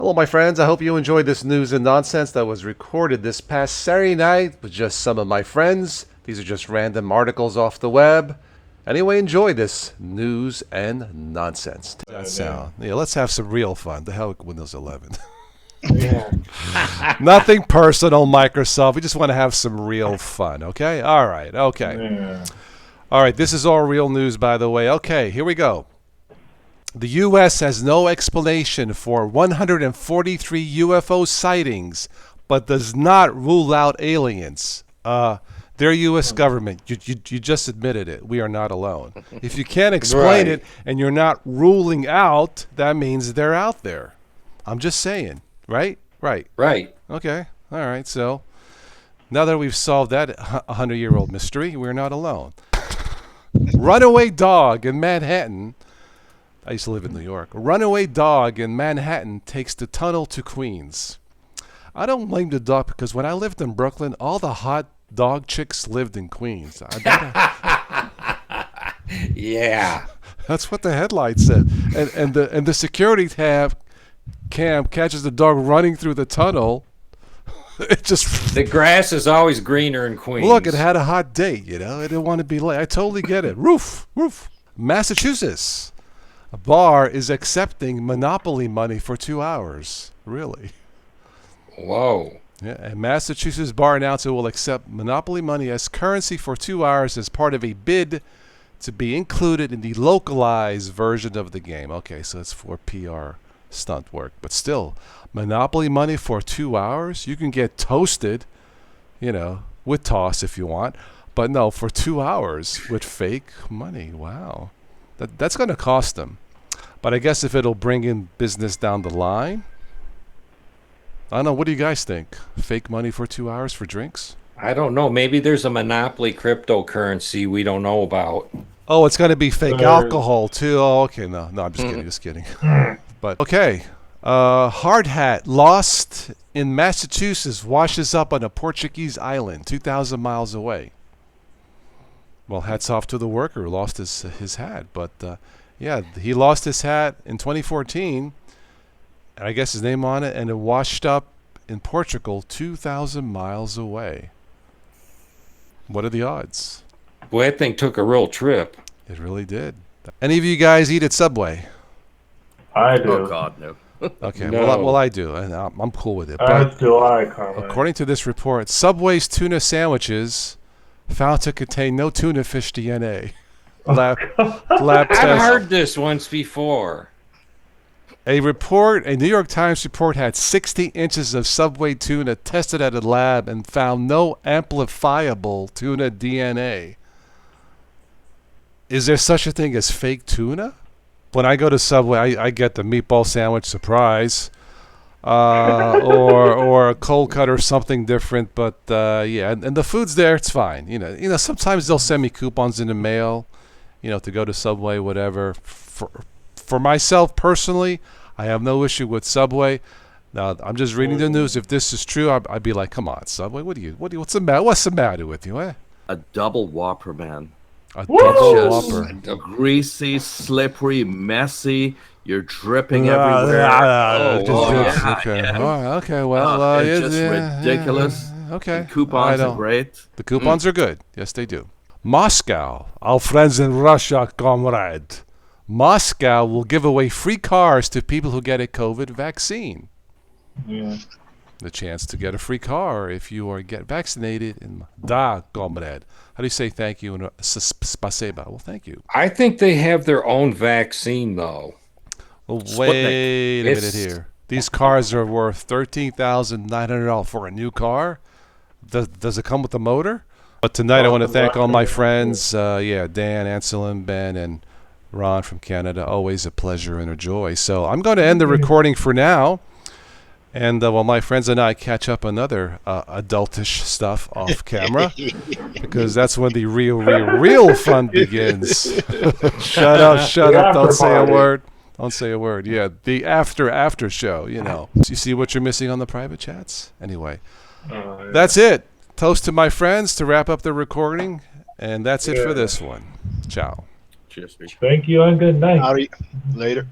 Hello, my friends. I hope you enjoyed this news and nonsense that was recorded this past Saturday night with just some of my friends. These are just random articles off the web. Anyway, enjoy this news and nonsense. That sound. Yeah, let's have some real fun. The hell with Windows 11. Yeah. Nothing personal, Microsoft. We just want to have some real fun, okay? All right, okay. Yeah. All right, this is all real news, by the way. Okay, here we go. The U.S. has no explanation for 143 UFO sightings, but does not rule out aliens. Their U.S. government, you just admitted it. We are not alone. If you can't explain it and you're not ruling out, that means they're out there. I'm just saying, right? Right. Right. Okay. All right. So now that we've solved that 100-year-old mystery, we're not alone. Runaway dog in Manhattan. I used to live in New York. A runaway dog in Manhattan takes the tunnel to Queens. I don't blame the dog because when I lived in Brooklyn, all the hot dog chicks lived in Queens. Yeah. That's what the headline said. And the security cam catches the dog running through the tunnel. It just The grass is always greener in Queens. look. It had a hot date. It didn't want to be late. I totally get it. Roof. Massachusetts. A bar is accepting Monopoly money for 2 hours. Really? Whoa. Yeah, a Massachusetts bar announced it will accept Monopoly money as currency for 2 hours as part of a bid to be included in the localized version of the game. Okay, so it's for PR stunt work. But still, Monopoly money for 2 hours? You can get toasted, with toss if you want. But no, for 2 hours with fake money. Wow. That's going to cost them. But I guess if it'll bring in business down the line, I don't know. What do you guys think? Fake money for 2 hours for drinks? I don't know. Maybe there's a monopoly cryptocurrency we don't know about. Oh, it's going to be fake alcohol too. Oh, okay. No, I'm just kidding. But okay. Hard hat lost in Massachusetts washes up on a Portuguese island 2,000 miles away. Well, hats off to the worker who lost his hat. But, he lost his hat in 2014. And I guess his name on it. And it washed up in Portugal 2,000 miles away. What are the odds? Boy, that thing took a real trip. It really did. Any of you guys eat at Subway? I do. Oh God, no. Okay, No. well, I do. And I'm cool with it. As But do I, Carmen. according to this report, Subway's tuna sandwiches found to contain no tuna fish DNA. Lab I've test. heard this once before. A New York Times report had 60 inches of Subway tuna tested at a lab and found no amplifiable tuna DNA. Is there such a thing as fake tuna? When I go to Subway, I get the meatball sandwich surprise, or a cold cut or something different. But and the food's there, it's fine. Sometimes they'll send me coupons in the mail, to go to Subway, whatever. For myself personally, I have no issue with Subway. Now I'm just reading the news. If this is true, I'd be like, come on, Subway, what's the matter with you, eh? A double Whopper, man. A Woo! double Just Whopper. greasy, slippery, messy. You're dripping everywhere. Okay. yeah. All right, okay. Well, It's just ridiculous. Okay. And coupons are great. The coupons are good. Yes, they do. Moscow, our friends in Russia, comrade. Moscow will give away free cars to people who get a COVID vaccine. Yeah. The chance to get a free car if you get vaccinated. Da, comrade. How do you say thank you? Spasiba. Well, thank you. I think they have their own vaccine, though. Well, Sputnik. wait a minute It's- here. These cars are worth $13,900 for a new car. Does it come with a motor? But tonight I want to thank all my friends. Dan, Anselm, Ben, and Ron from Canada. Always a pleasure and a joy. So I'm going to end the recording for now. And while my friends and I catch up another adultish stuff off camera, because that's when the real fun begins. Shut up, don't say a word. Don't say a word. Yeah, the after show, So you see what you're missing on the private chats? Anyway, that's it. Toast to my friends to wrap up the recording, and that's it for this one. Ciao. Cheers, Rich. Thank you and good night. Howdy. Later.